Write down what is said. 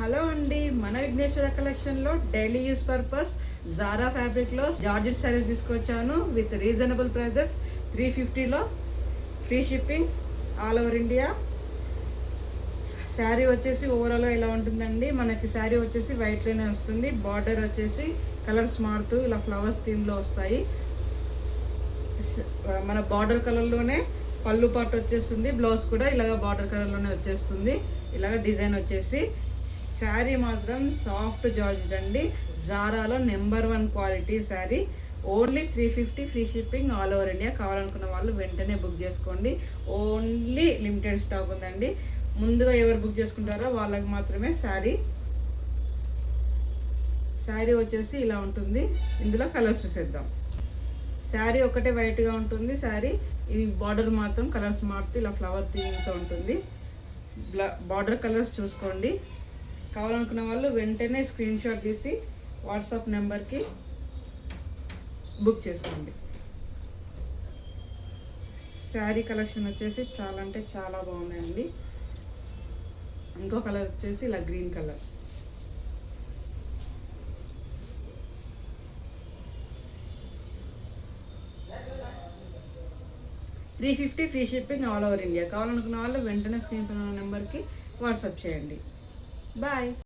Hello అండి, మన విఘ్నేశ్వర కలెక్షన్లో డైలీ యూస్ పర్పస్ జారా ఫ్యాబ్రిక్లో జార్జెట్ శారీస్ తీసుకొచ్చాను విత్ రీజనబుల్ ప్రైజెస్. 350లో free shipping all over India. Sari వచ్చేసి ఓవరాల్ ఇలా ఉంటుందండి. మనకి శారీ వచ్చేసి వైట్లోనే వస్తుంది. బార్డర్ వచ్చేసి కలర్స్ మారుతూ ఇలా ఫ్లవర్స్ థీమ్లో వస్తాయి. మన బార్డర్ కలర్లోనే పళ్ళు పాటు వచ్చేస్తుంది. బ్లౌజ్ కూడా ఇలాగ బార్డర్ కలర్లోనే వచ్చేస్తుంది. ఇలాగ డిజైన్ వచ్చేసి శారీ మాత్రం సాఫ్ట్ జార్జెట్ అండి. జారాలో number 1 quality sari. Only 350 free shipping all over India. కావాలనుకున్న వాళ్ళు వెంటనే బుక్ చేసుకోండి. ఓన్లీ లిమిటెడ్ స్టాక్ ఉందండి. ముందుగా ఎవరు బుక్ చేసుకుంటారో వాళ్ళకి మాత్రమే శారీ వచ్చేసి ఇలా ఉంటుంది. ఇందులో కలర్స్ చూసేద్దాం. శారీ ఒకటే వైట్గా ఉంటుంది. శారీ ఇది బార్డర్ మాత్రం కలర్స్ మారుతూ ఇలా ఫ్లవర్ థీమ్తో ఉంటుంది. బార్డర్ కలర్స్ చూసుకోండి. కావాలనుకున్న వాళ్ళు వెంటనే స్క్రీన్ షాట్ తీసి వాట్సాప్ నెంబర్కి బుక్ చేసుకోండి. శారీ కలెక్షన్ వచ్చేసి చాలా అంటే చాలా బాగున్నాయండి. ఇంకో కలర్ వచ్చేసి ఇలా green colour. $350 free shipping all over India. కావాలనుకున్న వాళ్ళు వెంటనే స్క్రీన్ పైన నెంబర్కి వాట్సాప్ చేయండి. బాయ్.